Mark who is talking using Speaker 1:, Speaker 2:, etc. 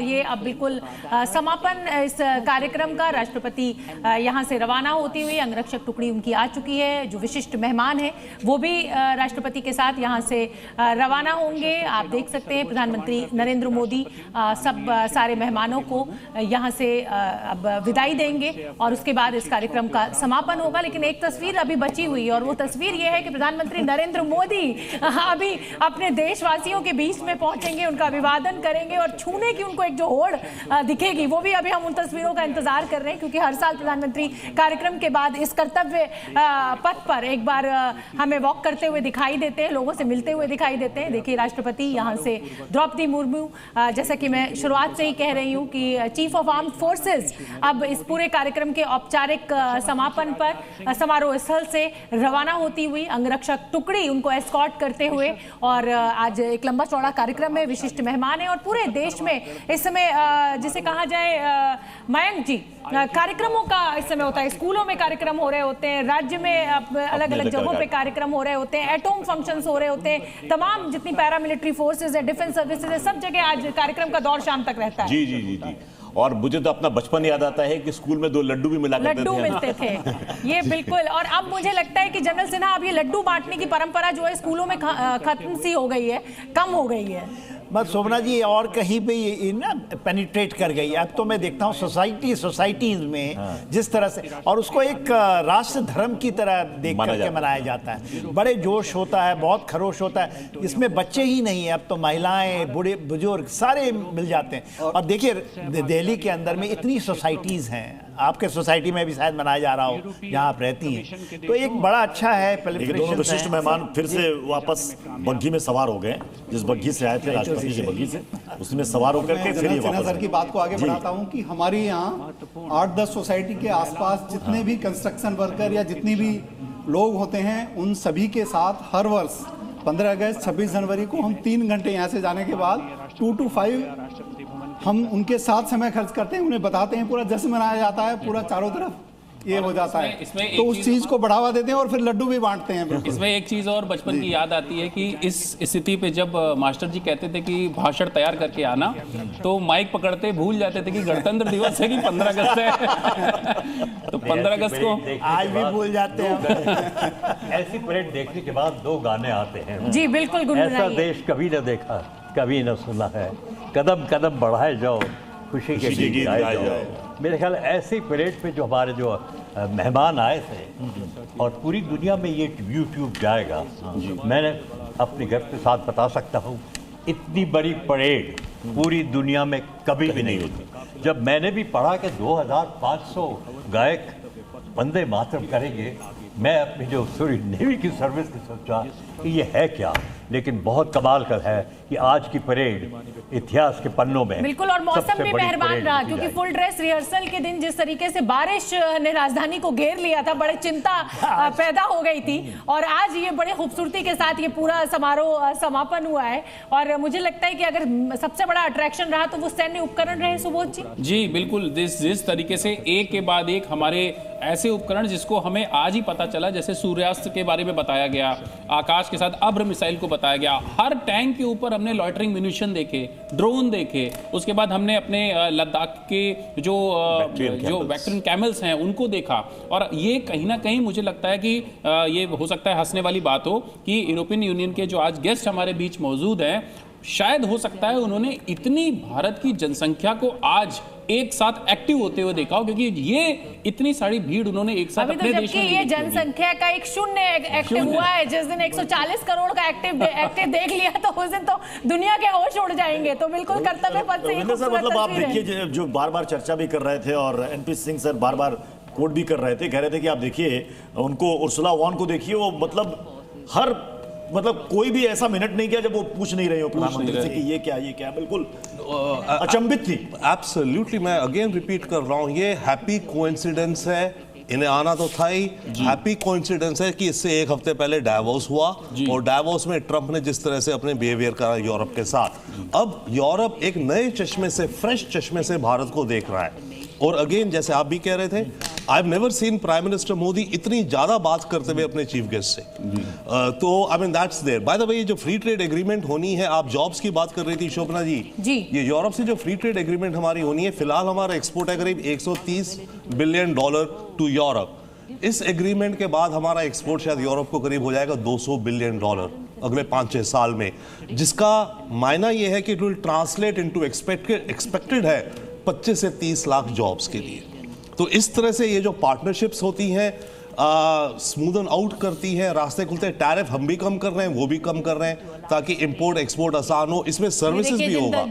Speaker 1: और ये अब बिल्कुल समापन इस कार्यक्रम का। राष्ट्रपति यहाँ से रवाना होती हुई, अंगरक्षक टुकड़ी उनकी आ चुकी है, जो विशिष्ट मेहमान है वो भी राष्ट्रपति के साथ यहाँ से रवाना होंगे। आप देख सकते हैं प्रधानमंत्री नरेंद्र मोदी सब सारे मेहमानों को यहाँ से अब विदाई देंगे और उसके बाद इस कार्यक्रम का समापन होगा। लेकिन एक तस्वीर अभी बची हुई है और वो तस्वीर ये है कि प्रधानमंत्री नरेंद्र मोदी अभी अपने देशवासियों के बीच में पहुंचेंगे, उनका अभिवादन करेंगे और छूने की उनको एक जो होड़ दिखेगी वो भी अभी हम उन तस्वीरों का इंतजार कर रहे हैं, क्योंकि हर साल प्रधानमंत्री कार्यक्रम के बाद इस कर्तव्य पथ पर एक बार हमें वॉक करते हुए दिखाई देते हैं, लोगों से मिलते हुए दिखाई देते हैं। देखिए राष्ट्रपति यहाँ से द्रौपदी मुर्मू, जैसा कि मैं शुरुआत से ही कह रही हूँ कि चीफ ऑफ आर्म्ड फोर्सेस अब इस पूरे कार्यक्रम के औपचारिक समापन पर समारोह स्थल से रवाना होती हुई, अंगरक्षक टुकड़ी उनको एस्कॉर्ट करते हुए। और आज एक लंबा चौड़ा कार्यक्रम में विशिष्ट मेहमान हैं और पूरे देश में इस समय जिसे कहा जाए मयंक जी, कार्यक्रमों का इस समय होता है। स्कूलों में कार्यक्रम हो रहे होते हैं, राज्य में अलग अलग जगहों पे कार्यक्रम हो रहे होते हैं, एटोम फंक्शंस हो रहे होते हैं, तमाम जितनी पैरामिलिट्री फोर्सेज है, डिफेंस सर्विसेज है, सब जगह आज कार्यक्रम का दौर शाम तक रहता है।
Speaker 2: जी जी जी जी। और मुझे तो अपना बचपन याद आता है कि स्कूल में 2 लड्डू भी
Speaker 1: मिलते थे। ये बिल्कुल। और अब मुझे लगता है कि जनरल सिन्हा अब ये लड्डू बांटने की परंपरा जो है स्कूलों में खत्म सी हो गई है, कम हो गई है।
Speaker 3: बस शोभना जी और कहीं पे ये ना पेनिट्रेट कर गई। अब तो मैं देखता हूँ सोसाइटीज में जिस तरह से, और उसको एक राष्ट्र धर्म की तरह देख करके मनाया जाता है। बड़े जोश होता है, बहुत खरोश होता है। इसमें बच्चे ही नहीं है, अब तो महिलाएं, बूढ़े बुजुर्ग सारे मिल जाते हैं। और देखिए दिल्ली के अंदर में इतनी सोसाइटीज हैं, आपके सोसाइटी में भी शायद मनाया जा रहा हो जहाँ आप रहती हैं, तो एक बड़ा अच्छा है।
Speaker 2: दोनों विशिष्ट मेहमान फिर से वापस बग्घी में सवार हो गए, जिस बग्घी से आए थे राष्ट्रपति की बग्घी से, उसमें सवार होकर के फिर वापस।
Speaker 4: सर की बात को आगे बढ़ाता हूँ कि हमारे यहाँ 8-10 सोसाइटी के आसपास जितने भी कंस्ट्रक्शन वर्कर या जितनी भी लोग होते हैं, उन सभी के साथ हर वर्ष 15 अगस्त 26 जनवरी को हम 3 घंटे यहाँ से जाने के बाद 2 to 5 हम उनके साथ समय खर्च करते हैं, उन्हें बताते हैं, पूरा जश्न मनाया जाता है, पूरा चारों तरफ ये हो जाता है। तो उस चीज को बढ़ावा देते हैं और फिर लड्डू भी बांटते हैं।
Speaker 5: इसमें एक चीज और बचपन की याद आती है कि इस स्थिति पे जब मास्टर जी कहते थे कि भाषण तैयार करके आना, तो माइक पकड़ते भूल जाते थे कि गणतंत्र दिवस है कि 15 अगस्त है। तो 15 अगस्त को
Speaker 3: आज भी भूल जाते हैं।
Speaker 6: ऐसी परेड देखने के बाद 2 गाने आते हैं।
Speaker 1: जी बिल्कुल।
Speaker 6: ऐसा देश कभी न देखा, कभी न सुना है, कदम कदम बढ़ाए जाओ, खुशी के गीत गाए जाओ। मेरे ख्याल ऐसी परेड पे जो हमारे जो मेहमान आए थे, और पूरी दुनिया में ये यूट्यूब जाएगा। मैंने अपने घर के साथ बता सकता हूँ, इतनी बड़ी परेड पूरी दुनिया में कभी भी नहीं होती। जब मैंने भी पढ़ा कि 2500 गायक वंदे मातरम करेंगे, मैं अपनी जो सूरी नेवी की सर्विस की सोचा कि ये है क्या, लेकिन बहुत कमाल का है कि आज की परेड इतिहास के पन्नों में
Speaker 1: बिल्कुल। और मौसम भी मेहरबान रहा, क्योंकि फुल ड्रेस रिहर्सल के दिन जिस तरीके से बारिश ने राजधानी को घेर लिया था, बड़े चिंता पैदा हो गई थी। और आज ये बड़े खूबसूरती के साथ ये पूरा समारोह समापन हुआ है। और मुझे लगता है कि अगर सबसे बड़ा अट्रैक्शन रहा तो वो सैन्य उपकरण रहे, सुबोध जी।
Speaker 5: जी बिल्कुल। जिस तरीके से एक के बाद एक हमारे ऐसे उपकरण जिसको हमें आज ही पता चला, जैसे सूर्यास्त के बारे में बताया गया, आकाश के साथ अभ्र मिसाइल को बताया गया, हर टैंक के ऊपर हमने लॉयटरिंग म्यूनिशन देखे, ड्रोन देखे, उसके बाद हमने अपने लद्दाख के जो वेक्ट्रियन कैमल्स हैं उनको देखा। और ये कहीं ना कहीं मुझे लगता है कि ये हो सकता है हंसने वाली बात हो कि यूरोपियन यूनियन के जो आज गेस्ट हमारे बीच मौजूद हैं, शायद हो सकता है उन्होंने इतनी भारत की जनसंख्या को आज एक साथ एक्टिव होते हुए देखा हो, क्योंकि ये इतनी सारी भीड़ उन्होंने एक साथ अपने देश में
Speaker 1: ये जनसंख्या का एक शून्य एक्टिव हुआ है। जिस दिन 140 करोड़ का एक्टिव देख लिया तो उस दिन तो दुनिया के होश उड़ जाएंगे। तो बिल्कुल कर्तव्य पथ से
Speaker 2: मतलब आप देखिए, जो बार बार चर्चा भी कर रहे थे और एनपी सिंह सर बार बार कोट भी कर रहे थे, कह रहे थे कि आप देखिए उनको, उर्सुला वॉन को देखिए, वो मतलब कोई भी ऐसा मिनट नहीं किया जब वो पूछ नहीं रहे हो प्रधानमंत्री से कि ये क्या, बिल्कुल अचंभित थी।
Speaker 7: एब्सोल्युटली, मैं अगेन रिपीट कर रहा हूँ, ये हैप्पी कोइंसिडेंस है। इन्हें आना तो था ही। हैप्पी कोइंसिडेंस है कि इससे 1 हफ्ते पहले डावोस हुआ, और डावोस में ट्रंप ने जिस तरह से अपने बिहेवियर करा यूरोप के साथ, अब यूरोप एक नए चश्मे से, फ्रेश चश्मे से भारत को देख रहा है। और अगेन जैसे आप भी कह रहे थे, I have never seen prime minister Modi इतनी ज्यादा बात करते हुए अपने चीफ गेस्ट से। तो I mean that's there. By the way, ये जो फ्री ट्रेड एग्रीमेंट होनी है, आप जॉब्स की बात कर रही थी शोभना जी, ये यूरोप से जो फ्री ट्रेड एग्रीमेंट हमारी होनी है, फिलहाल हमारा एक्सपोर्ट है करीब $130 बिलियन टू यूरोप। इस एग्रीमेंट के बाद हमारा एक्सपोर्ट शायद यूरोप को करीब हो जाएगा $200 बिलियन अगले 5-6 साल में, जिसका मायना यह है कि it will translate into expected है 25 से 30 लाख जॉब्स के लिए। तो इस तरह से ये जो पार्टनरशिप्स होती हैं स्मूदन आउट करती है, रास्ते खुलते हैं। टैरिफ हम भी कम कर रहे हैं, वो भी कम कर रहे हैं, ताकि इंपोर्ट एक्सपोर्ट आसान हो, इसमें सर्विसेज भी होगा।